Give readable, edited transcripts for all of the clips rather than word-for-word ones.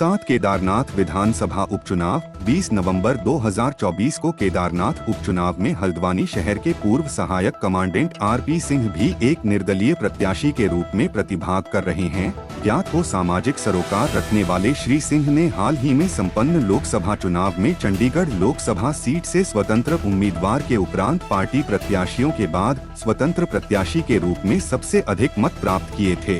7 केदारनाथ विधानसभा उपचुनाव 20 नवंबर 2024 को केदारनाथ उपचुनाव में हल्द्वानी शहर के पूर्व सहायक कमांडेंट आरपी सिंह भी एक निर्दलीय प्रत्याशी के रूप में प्रतिभाग कर रहे हैं। ज्ञात हो सामाजिक सरोकार रखने वाले श्री सिंह ने हाल ही में संपन्न लोकसभा चुनाव में चंडीगढ़ लोकसभा सीट से स्वतंत्र उम्मीदवार के उपरांत पार्टी प्रत्याशियों के बाद स्वतंत्र प्रत्याशी के रूप में सबसे अधिक मत प्राप्त किए थे।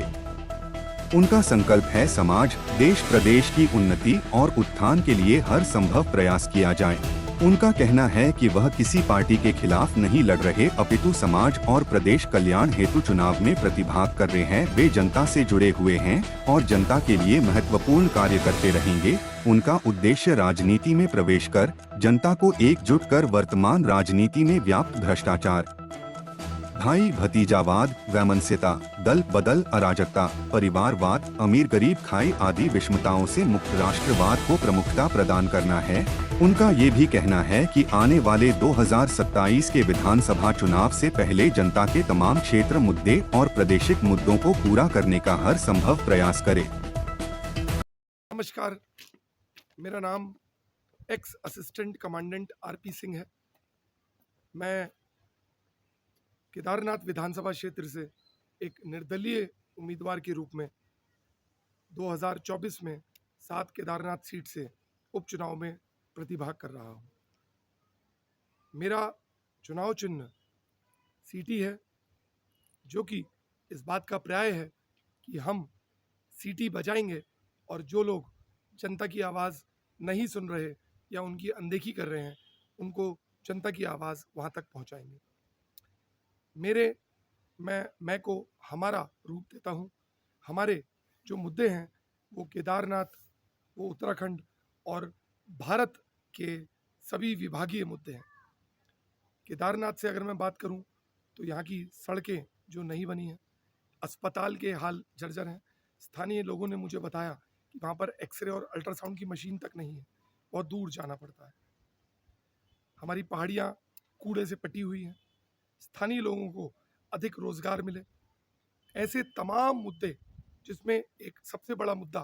उनका संकल्प है समाज, देश, प्रदेश की उन्नति और उत्थान के लिए हर संभव प्रयास किया जाए। उनका कहना है कि वह किसी पार्टी के खिलाफ नहीं लड़ रहे अपितु समाज और प्रदेश कल्याण हेतु चुनाव में प्रतिभाग कर रहे हैं। वे जनता से जुड़े हुए हैं और जनता के लिए महत्वपूर्ण कार्य करते रहेंगे। उनका उद्देश्य राजनीति में प्रवेश कर जनता को एकजुट कर वर्तमान राजनीति में व्याप्त भ्रष्टाचार, भाई भतीजावाद, वैमनस्यता, दल बदल, अराजकता, परिवारवाद, अमीर गरीब खाई आदि विषमताओं से मुक्त राष्ट्रवाद को प्रमुखता प्रदान करना है। उनका ये भी कहना है कि आने वाले 2027 के विधानसभा चुनाव से पहले जनता के तमाम क्षेत्र मुद्दे और प्रादेशिक मुद्दों को पूरा करने का हर संभव प्रयास करे। नमस्कार, मेरा नाम x assistant commandant RP Singh है। मैं केदारनाथ विधानसभा क्षेत्र से एक निर्दलीय उम्मीदवार के रूप में 2024 में 7 केदारनाथ सीट से उपचुनाव में प्रतिभाग कर रहा हूं। मेरा चुनाव चिन्ह सीटी है, जो कि इस बात का पर्याय है कि हम सीटी बजाएंगे और जो लोग जनता की आवाज़ नहीं सुन रहे या उनकी अनदेखी कर रहे हैं, उनको जनता की आवाज़ वहां तक पहुंचाएंगे। मैं को हमारा रूप देता हूँ। हमारे जो मुद्दे हैं वो केदारनाथ, वो उत्तराखंड और भारत के सभी विभागीय मुद्दे हैं। केदारनाथ से अगर मैं बात करूं तो यहाँ की सड़कें जो नहीं बनी हैं, अस्पताल के हाल जर्जर हैं। स्थानीय लोगों ने मुझे बताया कि वहाँ पर एक्सरे और अल्ट्रासाउंड की मशीन तक नहीं है, बहुत दूर जाना पड़ता है। हमारी पहाड़ियाँ कूड़े से पटी हुई हैं। स्थानीय लोगों को अधिक रोजगार मिले, ऐसे तमाम मुद्दे, जिसमें एक सबसे बड़ा मुद्दा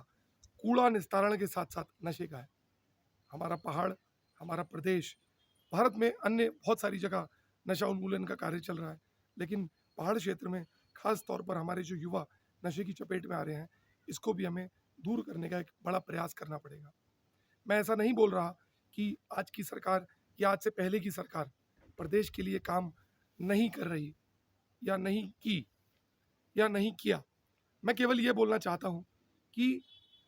कूड़ा निस्तारण के साथ साथ नशे का है। हमारा पहाड़, हमारा प्रदेश, भारत में अन्य बहुत सारी जगह नशा उन्मूलन का कार्य चल रहा है, लेकिन पहाड़ क्षेत्र में खास तौर पर हमारे जो युवा नशे की चपेट में आ रहे हैं, इसको भी हमें दूर करने का एक बड़ा प्रयास करना पड़ेगा। मैं ऐसा नहीं बोल रहा कि आज की सरकार या आज से पहले की सरकार प्रदेश के लिए काम नहीं कर रही या नहीं की या नहीं किया। मैं केवल ये बोलना चाहता हूँ कि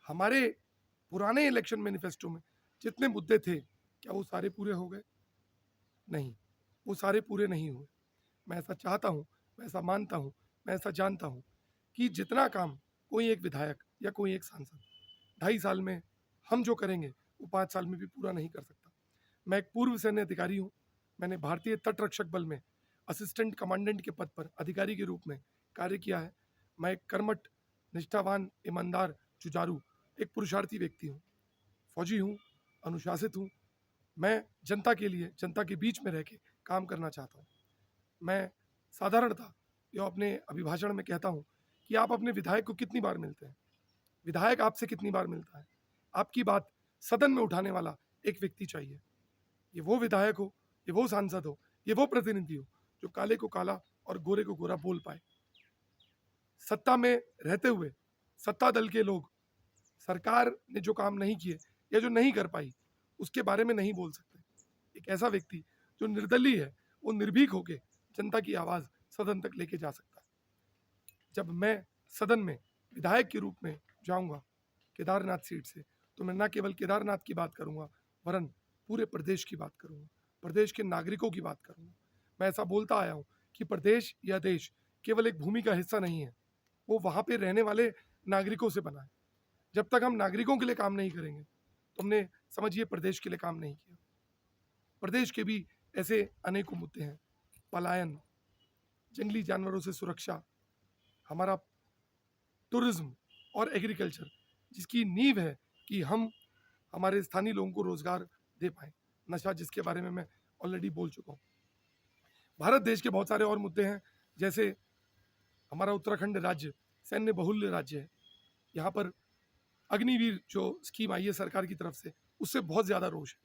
हमारे पुराने इलेक्शन मैनिफेस्टो में जितने मुद्दे थे, क्या वो सारे पूरे हो गए? नहीं, वो सारे पूरे नहीं हुए। मैं ऐसा चाहता हूँ, मैं ऐसा मानता हूँ, मैं ऐसा जानता हूँ कि जितना काम कोई एक विधायक या कोई एक सांसद 2.5 साल में हम जो करेंगे वो 5 साल में भी पूरा नहीं कर सकता। मैं एक पूर्व सैन्य अधिकारी हूँ। मैंने भारतीय तट रक्षक बल में असिस्टेंट कमांडेंट के पद पर अधिकारी के रूप में कार्य किया है। मैं एक कर्मठ, निष्ठावान, ईमानदार, जुझारू, एक पुरुषार्थी व्यक्ति हूँ। फौजी हूँ, अनुशासित हूँ। मैं जनता के लिए, जनता के बीच में रह के काम करना चाहता हूँ। मैं साधारणतः यो अपने अभिभाषण में कहता हूँ कि आप अपने विधायक को कितनी बार मिलते हैं, विधायक आपसे कितनी बार मिलता है। आपकी बात सदन में उठाने वाला एक व्यक्ति चाहिए। ये वो विधायक हो, ये वो सांसद हो, ये वो प्रतिनिधि हो जो काले को काला और गोरे को गोरा बोल पाए। सत्ता में रहते हुए सत्ता दल के लोग सरकार ने जो काम नहीं किए या जो नहीं कर पाई, उसके बारे में नहीं बोल सकते। एक ऐसा व्यक्ति जो निर्दलीय है, वो निर्भीक होके जनता की आवाज़ सदन तक लेके जा सकता है। जब मैं सदन में विधायक के रूप में जाऊंगा केदारनाथ सीट से, तो मैं न केवल केदारनाथ की बात करूंगा, वरन पूरे प्रदेश की बात करूंगा, प्रदेश के नागरिकों की बात करूंगा। मैं ऐसा बोलता आया हूँ कि प्रदेश या देश केवल एक भूमि का हिस्सा नहीं है, वो वहाँ पे रहने वाले नागरिकों से बना है। जब तक हम नागरिकों के लिए काम नहीं करेंगे, तो हमने समझिए प्रदेश के लिए काम नहीं किया। प्रदेश के भी ऐसे अनेकों मुद्दे हैं, पलायन, जंगली जानवरों से सुरक्षा, हमारा टूरिज्म और एग्रीकल्चर, जिसकी नींव है कि हम हमारे स्थानीय लोगों को रोजगार दे पाए, नशा, जिसके बारे में मैं ऑलरेडी बोल चुका हूँ। भारत देश के बहुत सारे और मुद्दे हैं, जैसे हमारा उत्तराखंड राज्य सैन्य बहुल्य राज्य है। यहाँ पर अग्निवीर जो स्कीम आई है सरकार की तरफ से, उससे बहुत ज़्यादा रोष है।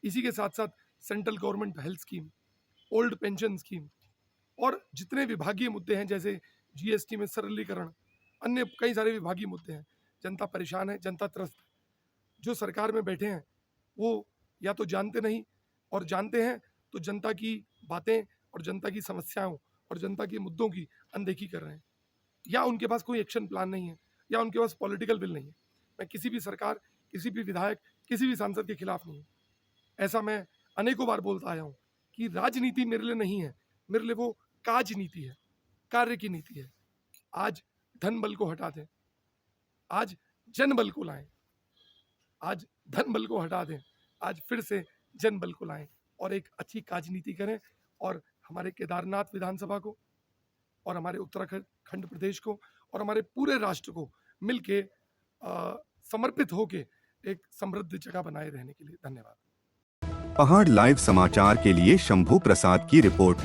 इसी के साथ साथ central government health scheme, old pension scheme और जितने विभागीय मुद्दे हैं जैसे जीएसटी में सरलीकरण, अन्य कई सारे विभागीय मुद्दे हैं। जनता परेशान है, जनता त्रस्त है। जो सरकार में बैठे हैं वो या तो जानते नहीं, और जानते हैं तो जनता की बातें और जनता की समस्याओं और जनता के मुद्दों की अनदेखी कर रहे हैं, या उनके पास कोई एक्शन प्लान नहीं है, या उनके पास पॉलिटिकल विल नहीं है। मैं किसी भी सरकार, किसी भी विधायक, किसी भी सांसद के खिलाफ नहीं हूँ। ऐसा मैं अनेकों बार बोलता आया हूँ कि राजनीति मेरे लिए नहीं है, मेरे लिए वो काज नीति है, कार्य की नीति है। आज धन बल को हटा दें, आज जन बल को लाएं, आज धन बल को हटा दें, आज फिर से जन बल को लाएं और एक अच्छी राजनीति करें, और हमारे केदारनाथ विधानसभा को और हमारे उत्तराखंड प्रदेश को और हमारे पूरे राष्ट्र को मिलके समर्पित होके एक समृद्ध जगह बनाए रहने के लिए धन्यवाद। पहाड़ लाइव समाचार के लिए शंभू प्रसाद की रिपोर्ट।